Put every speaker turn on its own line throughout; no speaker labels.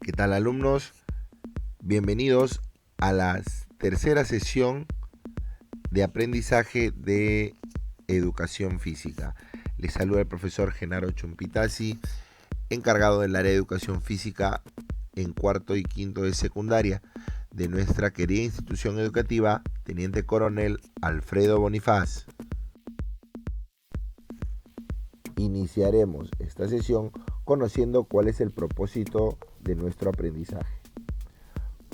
¿Qué tal, alumnos? Bienvenidos a la tercera sesión de aprendizaje de educación física. Les saluda el profesor Genaro Chumpitazzi, encargado del área de educación física en cuarto y quinto de secundaria de nuestra querida institución educativa Teniente Coronel Alfredo Bonifaz. Iniciaremos esta sesión conociendo cuál es el propósito de nuestro aprendizaje.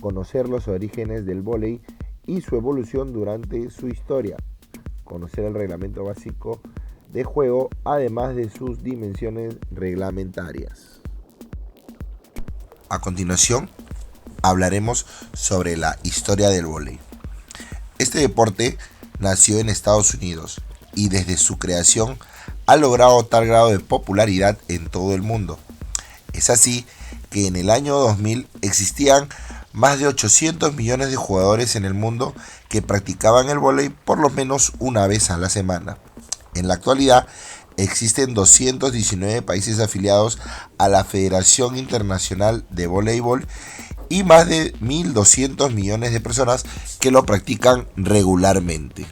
Conocer los orígenes del vóley y su evolución durante su historia. Conocer el reglamento básico de juego, además de sus dimensiones reglamentarias. A continuación, hablaremos sobre la historia del vóley. Este deporte nació en Estados Unidos y desde su creación ha logrado tal grado de popularidad en todo el mundo. Es así que en el año 2000 existían más de 800 millones de jugadores en el mundo que practicaban el vóley por lo menos una vez a la semana. En la actualidad existen 219 países afiliados a la Federación Internacional de Voleibol y más de 1.200 millones de personas que lo practican regularmente.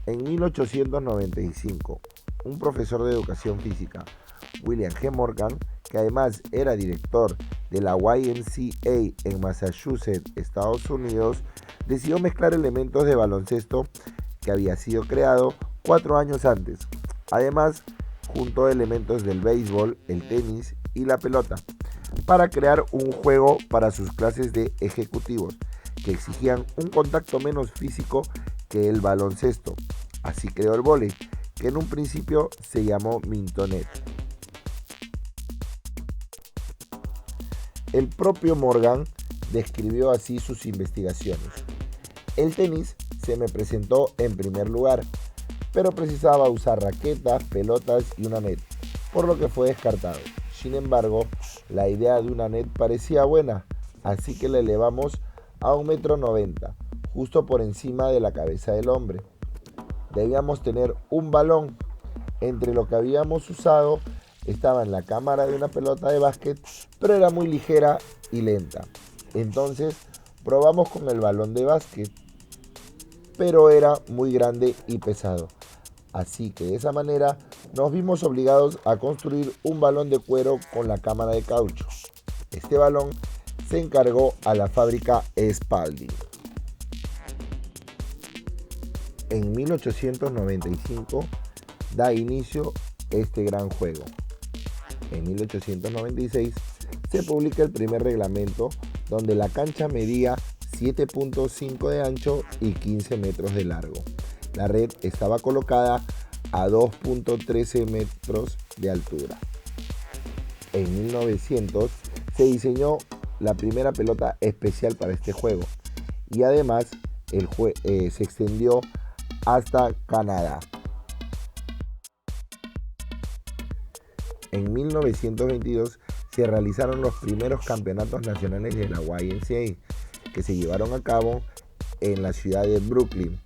En 1895, un profesor de educación física, William G. Morgan, que además era director de la YMCA en Massachusetts, Estados Unidos, decidió mezclar elementos de baloncesto que había sido creado 4 años antes. Además, juntó elementos del béisbol, el tenis y la pelota para crear un juego para sus clases de ejecutivos que exigían un contacto menos físico que el baloncesto. Así creó el vóley, que en un principio se llamó Mintonet. El propio Morgan describió así sus investigaciones. El tenis se me presentó en primer lugar, pero precisaba usar raquetas, pelotas y una net, por lo que fue descartado. Sin embargo, la idea de una net parecía buena, así que la elevamos a 1,90 m, justo por encima de la cabeza del hombre. Debíamos tener un balón. Entre lo que habíamos usado estaba en la cámara de una pelota de básquet, pero era muy ligera y lenta. Entonces probamos con el balón de básquet, pero era muy grande y pesado. Así que de esa manera nos vimos obligados a construir un balón de cuero con la cámara de caucho. Este balón se encargó a la fábrica Spalding. En 1895 da inicio este gran juego. En 1896 se publica el primer reglamento donde la cancha medía 7.5 de ancho y 15 metros de largo. La red estaba colocada a 2.13 metros de altura. En 1900 se diseñó la primera pelota especial para este juego y además se extendió hasta Canadá. En 1922 se realizaron los primeros campeonatos nacionales de la YMCA, que se llevaron a cabo en la ciudad de Brooklyn,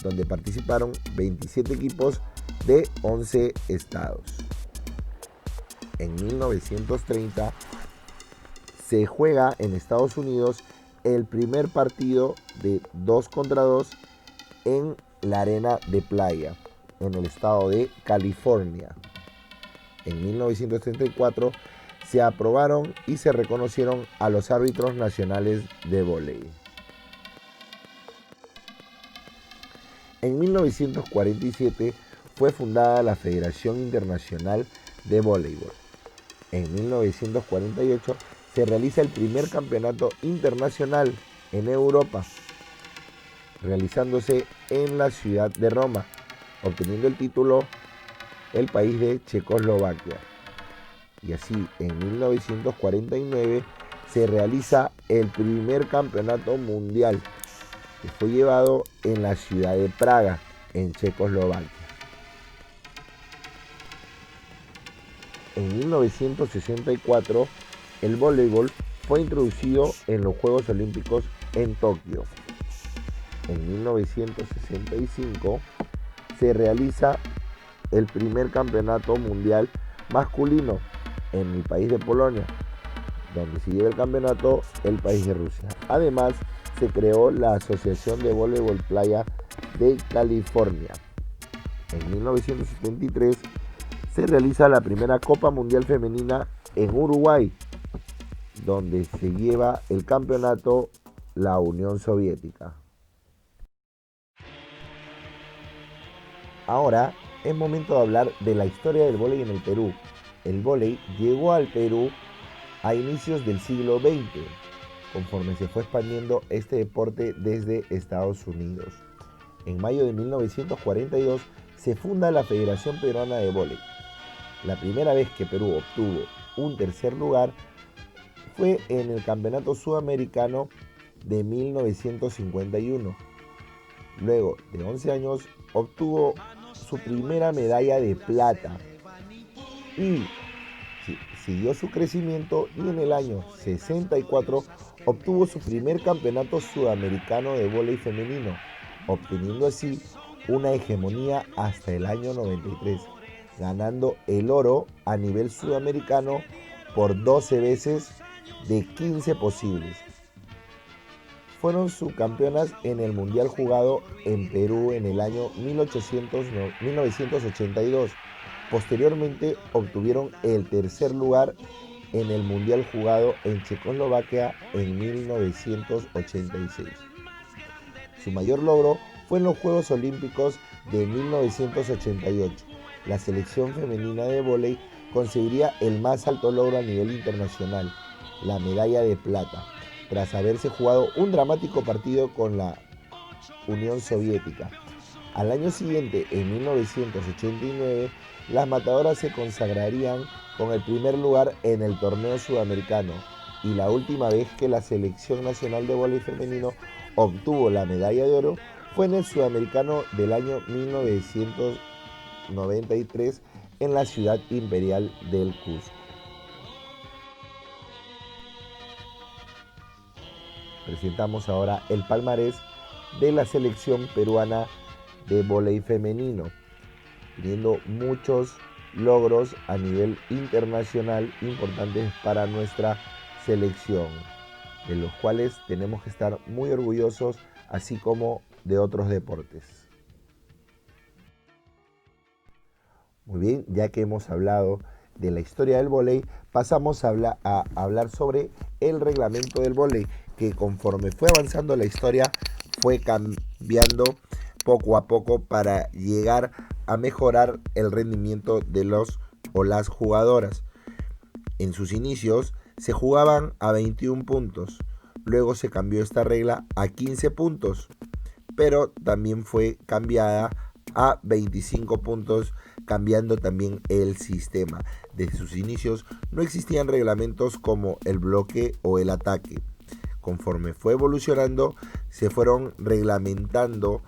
donde participaron 27 equipos de 11 estados. En 1930 se juega en Estados Unidos el primer partido de 2 contra 2 en la arena de playa, en el estado de California. En 1934 se aprobaron y se reconocieron a los árbitros nacionales de vóley. En 1947 fue fundada la Federación Internacional de Voleibol. En 1948 se realiza el primer campeonato internacional en Europa, realizándose en la ciudad de Roma, obteniendo el título el país de Checoslovaquia. Y así, en 1949 se realiza el primer campeonato mundial, que fue llevado en la ciudad de Praga, en Checoslovaquia. En 1964, el voleibol fue introducido en los Juegos Olímpicos en Tokio. En 1965 se realiza el primer campeonato mundial masculino, en el país de Polonia, donde se lleva el campeonato el país de Rusia. Además, se creó la Asociación de Voleibol Playa de California. En 1973 se realiza la primera Copa Mundial Femenina en Uruguay, donde se lleva el campeonato la Unión Soviética. Ahora es momento de hablar de la historia del vóley en el Perú. El vóley llegó al Perú a inicios del siglo XX, conforme se fue expandiendo este deporte desde Estados Unidos. En mayo de 1942 se funda la Federación Peruana de Vóley. La primera vez que Perú obtuvo un tercer lugar fue en el Campeonato Sudamericano de 1951. Luego de 11 años obtuvo su primera medalla de plata y siguió su crecimiento, y en el año 64 obtuvo su primer campeonato sudamericano de vóley femenino, obteniendo así una hegemonía hasta el año 93, ganando el oro a nivel sudamericano por 12 veces de 15 posibles. Fueron subcampeonas en el mundial jugado en Perú en el año 1982. Posteriormente obtuvieron el tercer lugar en el mundial jugado en Checoslovaquia en 1986. Su mayor logro fue en los Juegos Olímpicos de 1988. La selección femenina de vóley conseguiría el más alto logro a nivel internacional, la medalla de plata, tras haberse jugado un dramático partido con la Unión Soviética. Al año siguiente, en 1989, las matadoras se consagrarían con el primer lugar en el torneo sudamericano, y la última vez que la selección nacional de vóley femenino obtuvo la medalla de oro fue en el sudamericano del año 1993 en la ciudad imperial del Cusco. Presentamos ahora el palmarés de la selección peruana de vóley femenino, teniendo muchos logros a nivel internacional importantes para nuestra selección, de los cuales tenemos que estar muy orgullosos, así como de otros deportes. Muy bien, ya que hemos hablado de la historia del vóley, pasamos a hablar sobre el reglamento del vóley, que conforme fue avanzando la historia fue cambiando poco a poco para llegar a mejorar el rendimiento de los o las jugadoras. En sus inicios se jugaban a 21 puntos, luego se cambió esta regla a 15 puntos, pero también fue cambiada a 25 puntos, cambiando también el sistema. Desde sus inicios no existían reglamentos como el bloque o el ataque. Conforme fue evolucionando, se fueron reglamentando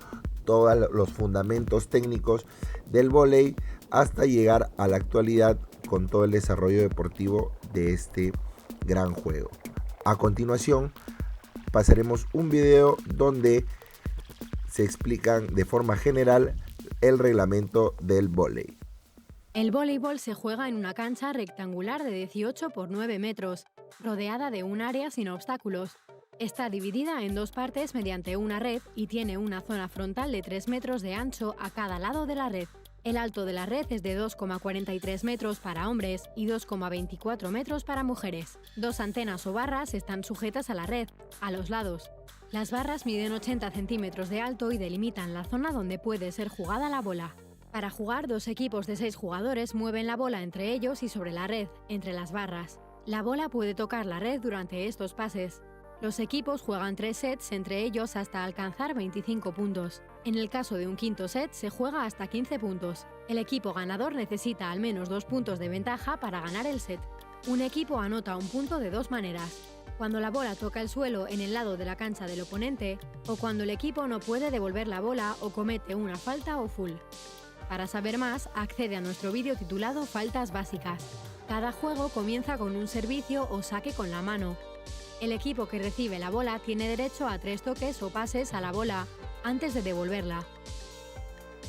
todos los fundamentos técnicos del vóley hasta llegar a la actualidad con todo el desarrollo deportivo de este gran juego. A continuación pasaremos un video donde se explican de forma general el reglamento del vóley.
El voleibol se juega en una cancha rectangular de 18 por 9 metros, rodeada de un área sin obstáculos. Está dividida en dos partes mediante una red y tiene una zona frontal de 3 metros de ancho a cada lado de la red. El alto de la red es de 2,43 metros para hombres y 2,24 metros para mujeres. Dos antenas o barras están sujetas a la red, a los lados. Las barras miden 80 centímetros de alto y delimitan la zona donde puede ser jugada la bola. Para jugar, dos equipos de 6 jugadores mueven la bola entre ellos y sobre la red, entre las barras. La bola puede tocar la red durante estos pases. Los equipos juegan 3 sets entre ellos hasta alcanzar 25 puntos. En el caso de un quinto set, se juega hasta 15 puntos. El equipo ganador necesita al menos 2 puntos de ventaja para ganar el set. Un equipo anota un punto de dos maneras: cuando la bola toca el suelo en el lado de la cancha del oponente, o cuando el equipo no puede devolver la bola o comete una falta o full. Para saber más, accede a nuestro vídeo titulado Faltas básicas. Cada juego comienza con un servicio o saque con la mano. El equipo que recibe la bola tiene derecho a 3 toques o pases a la bola antes de devolverla.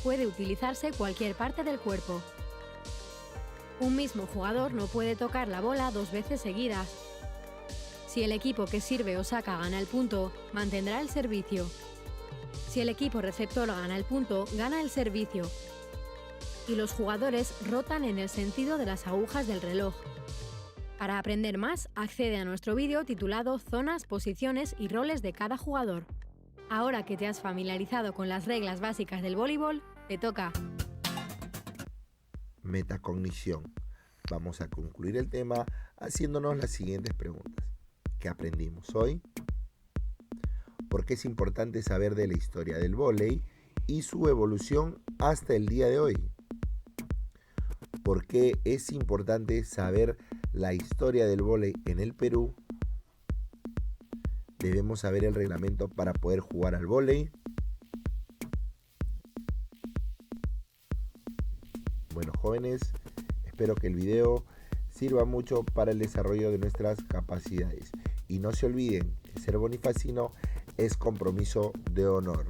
Puede utilizarse cualquier parte del cuerpo. Un mismo jugador no puede tocar la bola 2 veces seguidas. Si el equipo que sirve o saca gana el punto, mantendrá el servicio. Si el equipo receptor gana el punto, gana el servicio. Y los jugadores rotan en el sentido de las agujas del reloj. Para aprender más, accede a nuestro vídeo titulado Zonas, posiciones y roles de cada jugador. Ahora que te has familiarizado con las reglas básicas del voleibol, te toca
metacognición. Vamos a concluir el tema haciéndonos las siguientes preguntas. ¿Qué aprendimos hoy? ¿Por qué es importante saber de la historia del vóley y su evolución hasta el día de hoy? ¿Por qué es importante saber la historia del vóley en el Perú? ¿Debemos saber el reglamento para poder jugar al vóley? Bueno, jóvenes, espero que el video sirva mucho para el desarrollo de nuestras capacidades. Y no se olviden que ser bonifacino es compromiso de honor.